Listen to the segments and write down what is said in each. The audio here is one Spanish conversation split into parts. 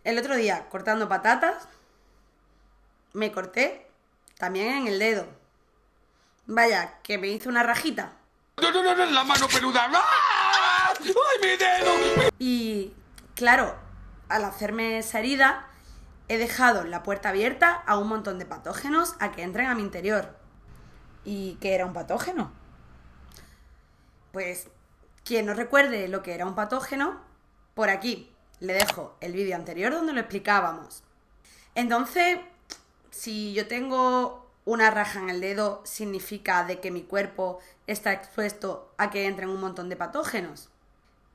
El otro día, cortando patatas, me corté también en el dedo. Vaya, que me hice una rajita. No, la mano peluda. ¡Ah! ¡Ay, mi dedo! Y, claro, al hacerme esa herida, he dejado la puerta abierta a un montón de patógenos a que entren a mi interior. ¿Y qué era un patógeno? Pues, quien no recuerde lo que era un patógeno, por aquí le dejo el vídeo anterior donde lo explicábamos. Entonces, si yo tengo una raja en el dedo, ¿significa de que mi cuerpo está expuesto a que entren un montón de patógenos?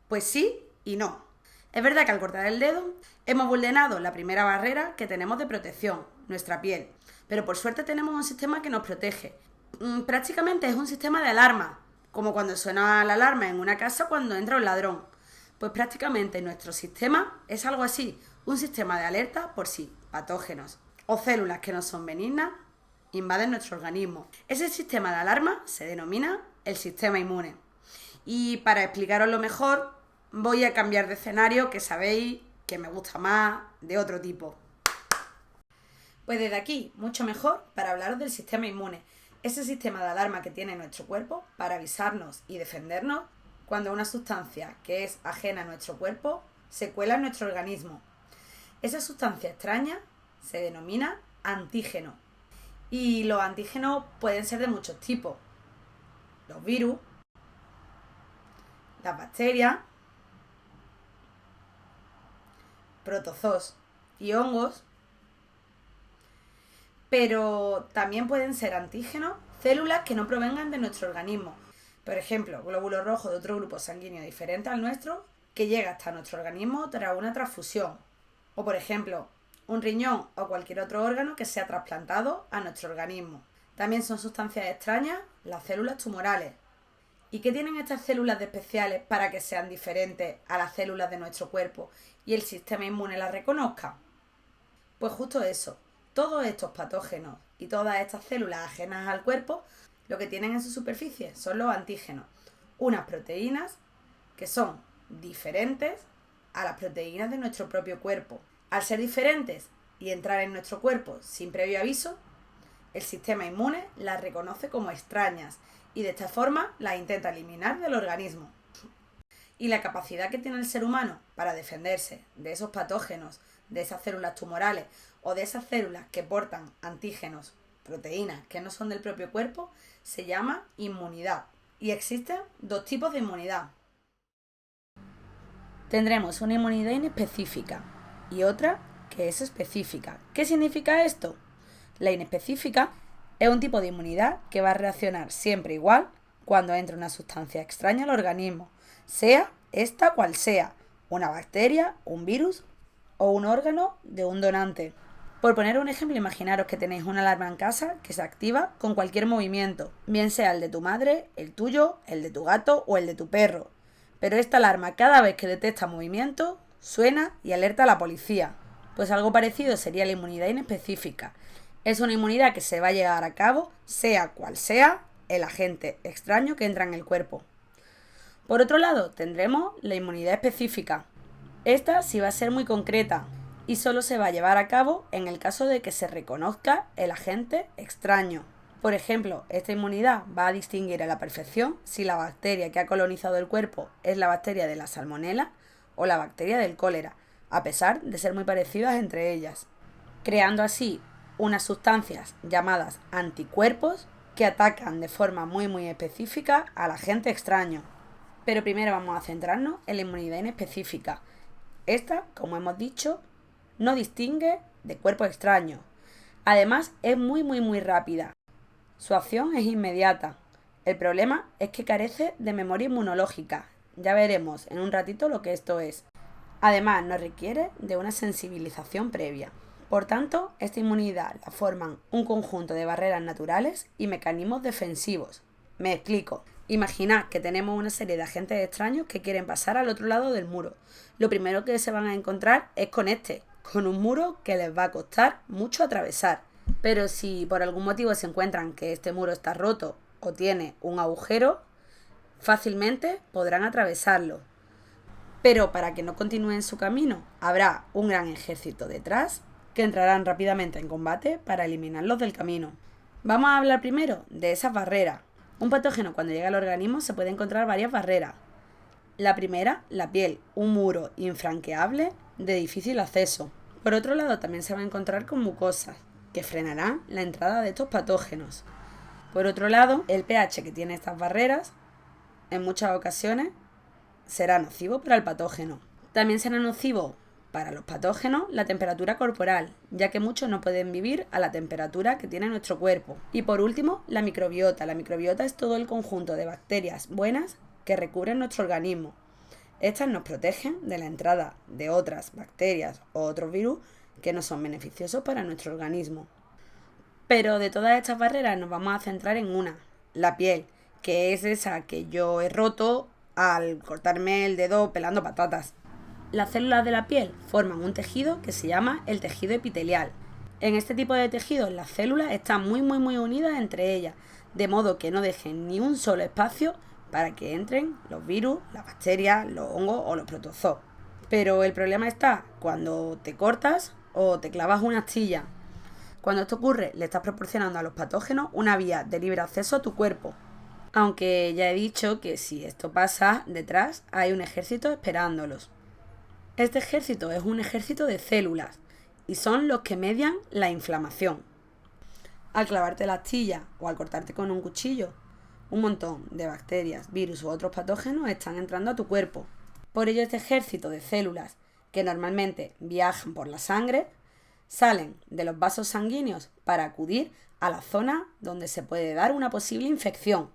Pues sí y no. Es verdad que al cortar el dedo hemos vulnerado la primera barrera que tenemos de protección, nuestra piel. Pero por suerte tenemos un sistema que nos protege. Prácticamente es un sistema de alarma, como cuando suena la alarma en una casa cuando entra un ladrón. Pues prácticamente nuestro sistema es algo así, un sistema de alerta por si patógenos o células que no son benignas invaden nuestro organismo. Ese sistema de alarma se denomina el sistema inmune. Y para explicaroslo mejor, voy a cambiar de escenario, que sabéis que me gusta más, de otro tipo. Pues desde aquí, mucho mejor para hablaros del sistema inmune, ese sistema de alarma que tiene nuestro cuerpo para avisarnos y defendernos cuando una sustancia que es ajena a nuestro cuerpo se cuela en nuestro organismo. Esa sustancia extraña se denomina antígeno. Y los antígenos pueden ser de muchos tipos. Los virus, las bacterias, protozoos y hongos. Pero también pueden ser antígenos células que no provengan de nuestro organismo. Por ejemplo, glóbulos rojos de otro grupo sanguíneo diferente al nuestro que llega hasta nuestro organismo tras una transfusión. O por ejemplo, un riñón o cualquier otro órgano que sea trasplantado a nuestro organismo. También son sustancias extrañas las células tumorales. ¿Y qué tienen estas células de especiales para que sean diferentes a las células de nuestro cuerpo y el sistema inmune las reconozca? Pues justo eso. Todos estos patógenos y todas estas células ajenas al cuerpo lo que tienen en su superficie son los antígenos, unas proteínas que son diferentes a las proteínas de nuestro propio cuerpo. Al ser diferentes y entrar en nuestro cuerpo sin previo aviso, el sistema inmune las reconoce como extrañas y de esta forma las intenta eliminar del organismo. Y la capacidad que tiene el ser humano para defenderse de esos patógenos, de esas células tumorales o de esas células que portan antígenos, proteínas que no son del propio cuerpo, se llama inmunidad. Y existen dos tipos de inmunidad. Tendremos una inmunidad inespecífica y otra que es específica. ¿Qué significa esto? La inespecífica es un tipo de inmunidad que va a reaccionar siempre igual cuando entre una sustancia extraña al organismo, sea esta cual sea, una bacteria, un virus o un órgano de un donante. Por poner un ejemplo, imaginaros que tenéis una alarma en casa que se activa con cualquier movimiento, bien sea el de tu madre, el tuyo, el de tu gato o el de tu perro. Pero esta alarma, cada vez que detecta movimiento, suena y alerta a la policía. Pues algo parecido sería la inmunidad inespecífica. Es una inmunidad que se va a llevar a cabo, sea cual sea el agente extraño que entra en el cuerpo. Por otro lado, tendremos la inmunidad específica. Esta sí va a ser muy concreta y solo se va a llevar a cabo en el caso de que se reconozca el agente extraño. Por ejemplo, esta inmunidad va a distinguir a la perfección si la bacteria que ha colonizado el cuerpo es la bacteria de la salmonela o la bacteria del cólera, a pesar de ser muy parecidas entre ellas, creando así unas sustancias llamadas anticuerpos que atacan de forma muy específica al agente extraño. Pero primero vamos a centrarnos en la inmunidad inespecífica. Esta, como hemos dicho, no distingue de cuerpo extraño. Además, es muy rápida. Su acción es inmediata. El problema es que carece de memoria inmunológica. Ya veremos en un ratito lo que esto es. Además, nos requiere de una sensibilización previa. Por tanto, esta inmunidad la forman un conjunto de barreras naturales y mecanismos defensivos. Me explico. Imaginad que tenemos una serie de agentes extraños que quieren pasar al otro lado del muro. Lo primero que se van a encontrar es con un muro que les va a costar mucho atravesar. Pero si por algún motivo se encuentran que este muro está roto o tiene un agujero, fácilmente podrán atravesarlo. Pero para que no continúen su camino, habrá un gran ejército detrás que entrarán rápidamente en combate para eliminarlos del camino. Vamos a hablar primero de esas barreras. Un patógeno cuando llega al organismo se puede encontrar varias barreras. La primera, la piel, un muro infranqueable de difícil acceso. Por otro lado, también se va a encontrar con mucosas, que frenarán la entrada de estos patógenos. Por otro lado, el pH que tiene estas barreras, en muchas ocasiones, será nocivo para el patógeno. También será nocivo para los patógenos la temperatura corporal, ya que muchos no pueden vivir a la temperatura que tiene nuestro cuerpo. Y por último, la microbiota. La microbiota es todo el conjunto de bacterias buenas que recubren nuestro organismo. Estas nos protegen de la entrada de otras bacterias o otros virus que no son beneficiosos para nuestro organismo. Pero de todas estas barreras nos vamos a centrar en una, la piel, que es esa que yo he roto al cortarme el dedo pelando patatas. Las células de la piel forman un tejido que se llama el tejido epitelial. En este tipo de tejidos las células están muy unidas entre ellas, de modo que no dejen ni un solo espacio para que entren los virus, las bacterias, los hongos o los protozoos. Pero el problema está cuando te cortas o te clavas una astilla. Cuando esto ocurre, le estás proporcionando a los patógenos una vía de libre acceso a tu cuerpo. Aunque ya he dicho que si esto pasa, detrás hay un ejército esperándolos. Este ejército es un ejército de células y son los que median la inflamación. Al clavarte la astilla o al cortarte con un cuchillo, un montón de bacterias, virus u otros patógenos están entrando a tu cuerpo. Por ello, este ejército de células, que normalmente viajan por la sangre, salen de los vasos sanguíneos para acudir a la zona donde se puede dar una posible infección.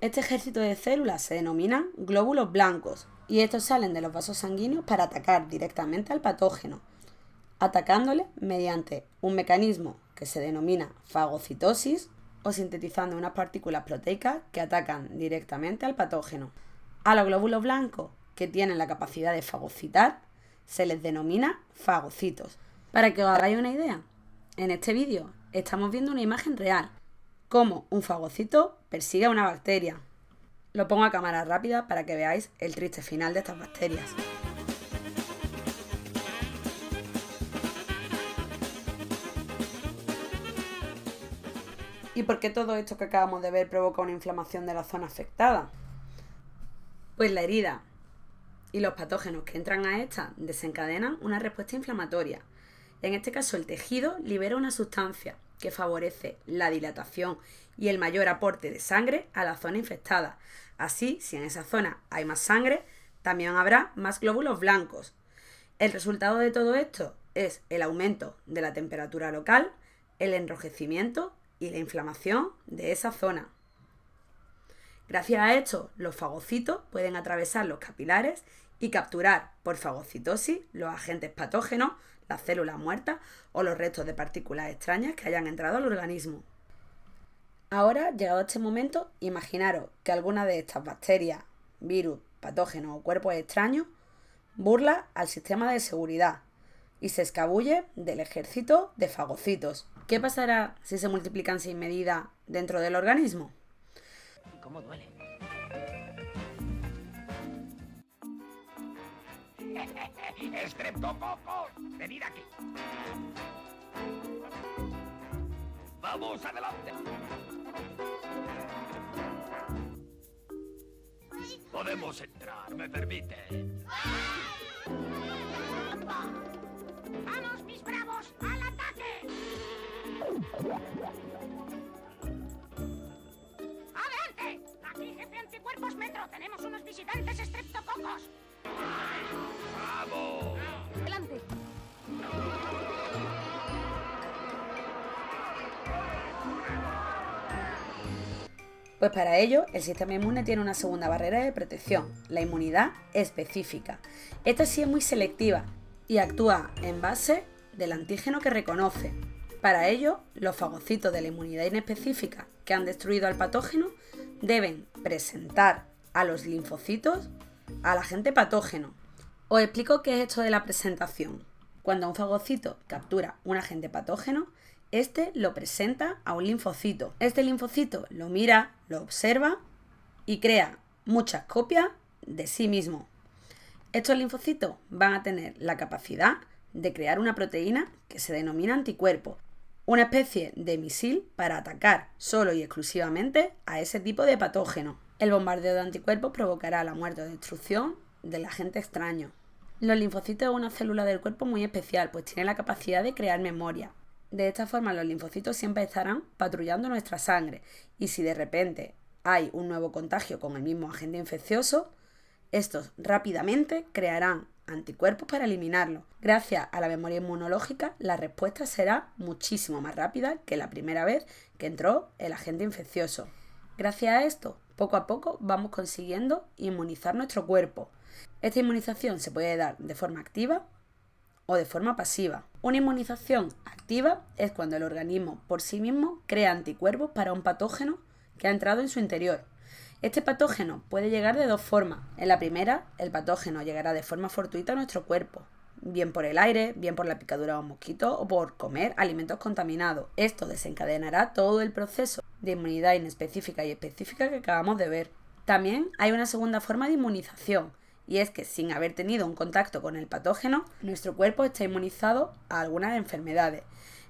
Este ejército de células se denominan glóbulos blancos y estos salen de los vasos sanguíneos para atacar directamente al patógeno, atacándole mediante un mecanismo que se denomina fagocitosis o sintetizando unas partículas proteicas que atacan directamente al patógeno. A los glóbulos blancos, que tienen la capacidad de fagocitar, se les denomina fagocitos. Para que os hagáis una idea, en este vídeo estamos viendo una imagen real, cómo un fagocito persigue a una bacteria. Lo pongo a cámara rápida para que veáis el triste final de estas bacterias. ¿Y por qué todo esto que acabamos de ver provoca una inflamación de la zona afectada? Pues la herida y los patógenos que entran a esta desencadenan una respuesta inflamatoria. En este caso, el tejido libera una sustancia que favorece la dilatación y el mayor aporte de sangre a la zona infectada. Así, si en esa zona hay más sangre, también habrá más glóbulos blancos. El resultado de todo esto es el aumento de la temperatura local, el enrojecimiento y la inflamación de esa zona. Gracias a esto, los fagocitos pueden atravesar los capilares y capturar por fagocitosis los agentes patógenos, las células muertas o los restos de partículas extrañas que hayan entrado al organismo. Ahora, llegado a este momento, imaginaros que alguna de estas bacterias, virus, patógenos o cuerpos extraños burla al sistema de seguridad y se escabulle del ejército de fagocitos. ¿Qué pasará si se multiplican sin medida dentro del organismo? ¿Cómo duele? ¡Estreptococos! ¡Venid aquí! ¡Vamos, adelante! Podemos entrar, ¿me permite? ¡Vamos, mis bravos! ¡Al ataque! ¡Adelante! Aquí, jefe Anticuerpos Metro. Tenemos unos visitantes estreptococos. ¡Vamos! ¡Adelante! Pues para ello, el sistema inmune tiene una segunda barrera de protección, la inmunidad específica. Esta sí es muy selectiva y actúa en base del antígeno que reconoce. Para ello, los fagocitos de la inmunidad inespecífica que han destruido al patógeno deben presentar a los linfocitos al agente patógeno. Os explico qué es esto de la presentación. Cuando un fagocito captura un agente patógeno, este lo presenta a un linfocito. Este linfocito lo mira, lo observa y crea muchas copias de sí mismo. Estos linfocitos van a tener la capacidad de crear una proteína que se denomina anticuerpo, una especie de misil para atacar solo y exclusivamente a ese tipo de patógeno. El bombardeo de anticuerpos provocará la muerte o destrucción del agente extraño. Los linfocitos es una célula del cuerpo muy especial, pues tiene la capacidad de crear memoria. De esta forma los linfocitos siempre estarán patrullando nuestra sangre y si de repente hay un nuevo contagio con el mismo agente infeccioso, estos rápidamente crearán anticuerpos para eliminarlo. Gracias a la memoria inmunológica, la respuesta será muchísimo más rápida que la primera vez que entró el agente infeccioso. Gracias a esto, poco a poco vamos consiguiendo inmunizar nuestro cuerpo. Esta inmunización se puede dar de forma activa o de forma pasiva. Una inmunización activa es cuando el organismo por sí mismo crea anticuerpos para un patógeno que ha entrado en su interior. Este patógeno puede llegar de dos formas. En la primera, el patógeno llegará de forma fortuita a nuestro cuerpo, bien por el aire, bien por la picadura de un mosquito o por comer alimentos contaminados. Esto desencadenará todo el proceso de inmunidad inespecífica y específica que acabamos de ver. También hay una segunda forma de inmunización, y es que sin haber tenido un contacto con el patógeno, nuestro cuerpo está inmunizado a algunas enfermedades.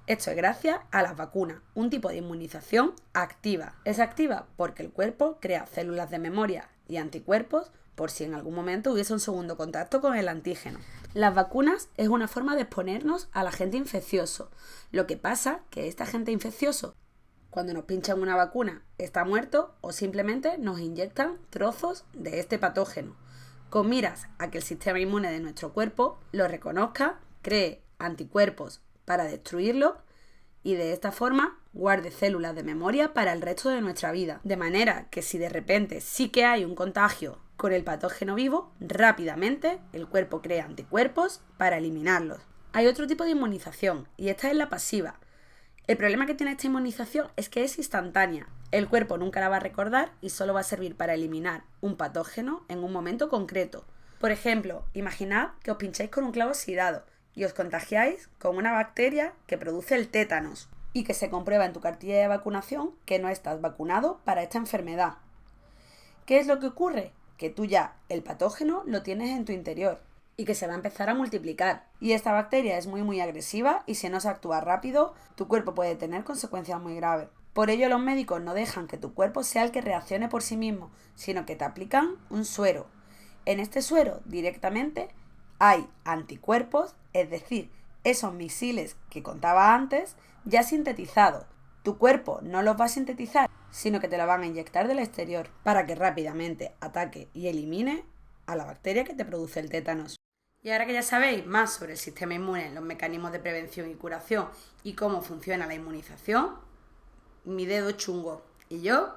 Esto es gracias a las vacunas, un tipo de inmunización activa. Es activa porque el cuerpo crea células de memoria y anticuerpos por si en algún momento hubiese un segundo contacto con el antígeno. Las vacunas es una forma de exponernos al agente infeccioso. Lo que pasa que este agente infeccioso, cuando nos pinchan una vacuna, está muerto o simplemente nos inyectan trozos de este patógeno, con miras a que el sistema inmune de nuestro cuerpo lo reconozca, cree anticuerpos para destruirlo y de esta forma guarde células de memoria para el resto de nuestra vida. De manera que si de repente sí que hay un contagio con el patógeno vivo, rápidamente el cuerpo crea anticuerpos para eliminarlos. Hay otro tipo de inmunización y esta es la pasiva. El problema que tiene esta inmunización es que es instantánea. El cuerpo nunca la va a recordar y solo va a servir para eliminar un patógeno en un momento concreto. Por ejemplo, imaginad que os pincháis con un clavo oxidado y os contagiáis con una bacteria que produce el tétanos y que se comprueba en tu cartilla de vacunación que no estás vacunado para esta enfermedad. ¿Qué es lo que ocurre? Que tú ya el patógeno lo tienes en tu interior y que se va a empezar a multiplicar. Y esta bacteria es muy agresiva y si no se actúa rápido, tu cuerpo puede tener consecuencias muy graves. Por ello los médicos no dejan que tu cuerpo sea el que reaccione por sí mismo, sino que te aplican un suero. En este suero directamente hay anticuerpos, es decir, esos misiles que contaba antes, ya sintetizados. Tu cuerpo no los va a sintetizar, sino que te los van a inyectar del exterior para que rápidamente ataque y elimine a la bacteria que te produce el tétanos. Y ahora que ya sabéis más sobre el sistema inmune, los mecanismos de prevención y curación y cómo funciona la inmunización, mi dedo chungo y yo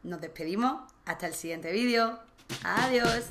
nos despedimos hasta el siguiente vídeo. ¡Adiós!